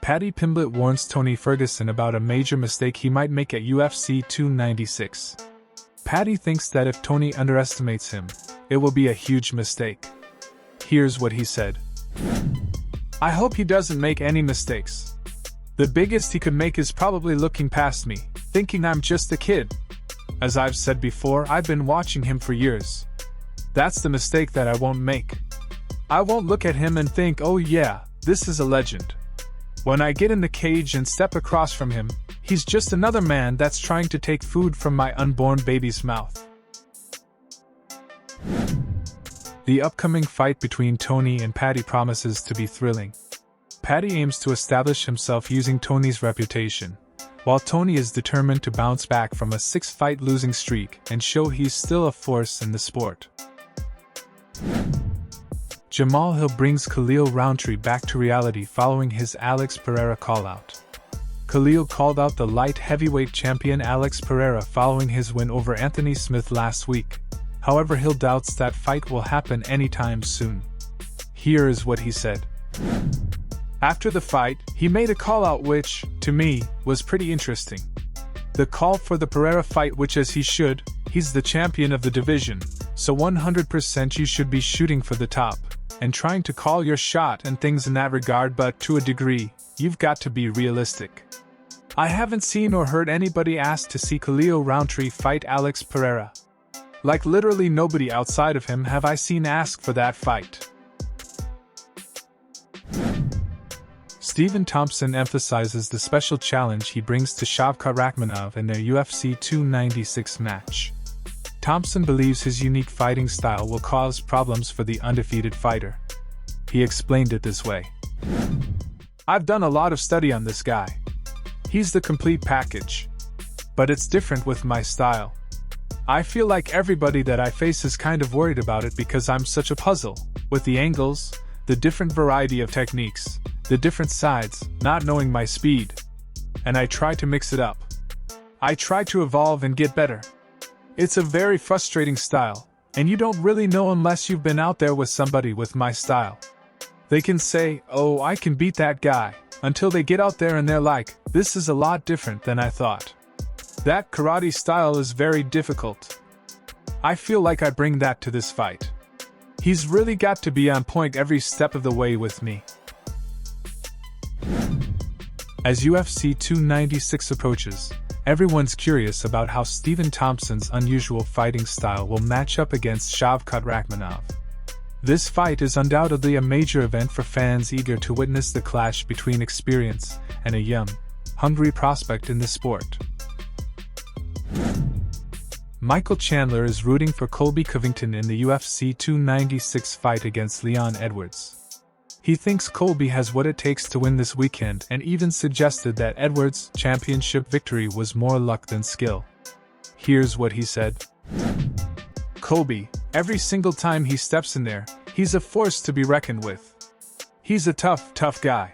Paddy Pimblett warns Tony Ferguson about a major mistake he might make at UFC 296. Paddy thinks that if Tony underestimates him, it will be a huge mistake. Here's what he said. "I hope he doesn't make any mistakes. The biggest he could make is probably looking past me, thinking I'm just a kid. As I've said before, I've been watching him for years. That's the mistake that I won't make. I won't look at him and think, oh yeah, this is a legend. When I get in the cage and step across from him, he's just another man that's trying to take food from my unborn baby's mouth." The upcoming fight between Tony and Paddy promises to be thrilling. Paddy aims to establish himself using Tony's reputation, while Tony is determined to bounce back from a 6-fight losing streak and show he's still a force in the sport. Jamahal brings Khalil Rountree back to reality following his Alex Pereira callout. Khalil called out the light heavyweight champion Alex Pereira following his win over Anthony Smith last week. However, Hill doubts that fight will happen anytime soon. Here is what he said. After the fight, he made a callout which, to me, was pretty interesting. The call for the Pereira fight, which as he should, he's the champion of the division, so 100% you should be shooting for the top, and trying to call your shot and things in that regard, but to a degree, you've got to be realistic. I haven't seen or heard anybody ask to see Khalil Rountree fight Alex Pereira. Like literally nobody outside of him have I seen ask for that fight. Stephen Thompson emphasizes the special challenge he brings to Shavkat Rakhmonov in their UFC 296 match. Thompson believes his unique fighting style will cause problems for the undefeated fighter. He explained it this way. "I've done a lot of study on this guy. He's the complete package. But it's different with my style. I feel like everybody that I face is kind of worried about it because I'm such a puzzle, with the angles, the different variety of techniques, the different sides, not knowing my speed. And I try to mix it up. I try to evolve and get better. It's a very frustrating style, and you don't really know unless you've been out there with somebody with my style. They can say, oh, I can beat that guy, until they get out there and they're like, this is a lot different than I thought. That karate style is very difficult. I feel like I bring that to this fight. He's really got to be on point every step of the way with me." As UFC 296 approaches, everyone's curious about how Stephen Thompson's unusual fighting style will match up against Shavkat Rakhmonov. This fight is undoubtedly a major event for fans eager to witness the clash between experience and a young, hungry prospect in the sport. Michael Chandler is rooting for Colby Covington in the UFC 296 fight against Leon Edwards. He thinks Colby has what it takes to win this weekend and even suggested that Edwards' championship victory was more luck than skill. Here's what he said. "Colby, every single time he steps in there, he's a force to be reckoned with. He's a tough guy.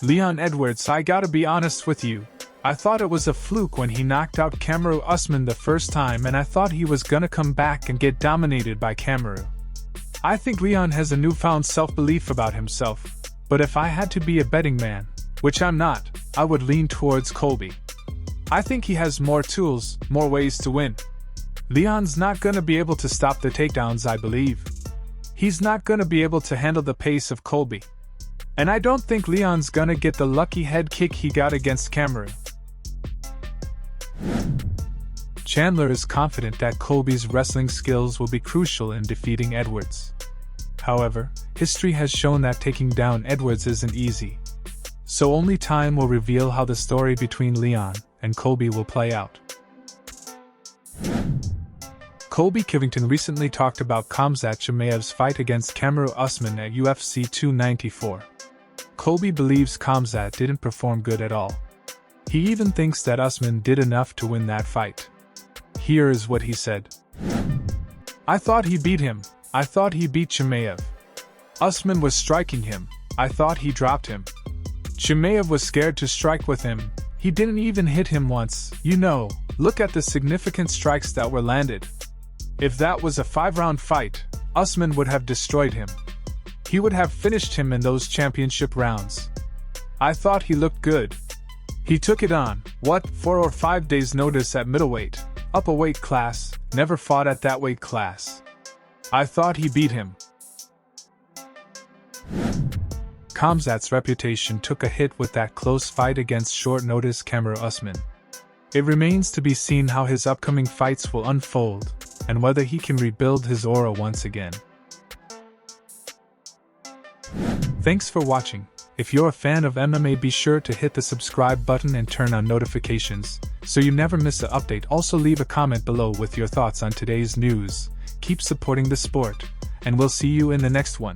Leon Edwards, I gotta be honest with you, I thought it was a fluke when he knocked out Kamaru Usman the first time, and I thought he was gonna come back and get dominated by Kamaru. I think Leon has a newfound self-belief about himself, but if I had to be a betting man, which I'm not, I would lean towards Colby. I think he has more tools, more ways to win. Leon's not gonna be able to stop the takedowns, I believe. He's not gonna be able to handle the pace of Colby. And I don't think Leon's gonna get the lucky head kick he got against Kamaru." Chandler is confident that Colby's wrestling skills will be crucial in defeating Edwards. However, history has shown that taking down Edwards isn't easy. So only time will reveal how the story between Leon and Colby will play out. Colby Covington recently talked about Khamzat Chimaev's fight against Kamaru Usman at UFC 294. Colby believes Khamzat didn't perform good at all. He even thinks that Usman did enough to win that fight. Here is what he said. "I thought he beat him. I thought he beat Chimaev. Usman was striking him. I thought he dropped him. Chimaev was scared to strike with him. He didn't even hit him once. Look at the significant strikes that were landed. If that was a 5-round fight, Usman would have destroyed him. He would have finished him in those championship rounds. I thought he looked good. He took it on, 4 or 5 days' notice at middleweight, up a weight class, never fought at that weight class. I thought he beat him. Khamzat's reputation took a hit with that close fight against short-notice Kamaru Usman. It remains to be seen how his upcoming fights will unfold, and whether he can rebuild his aura once again. Thanks for watching. If you're a fan of MMA, be sure to hit the subscribe button and turn on notifications, so you never miss an update. Also leave a comment below with your thoughts on today's news. Keep supporting the sport, and we'll see you in the next one.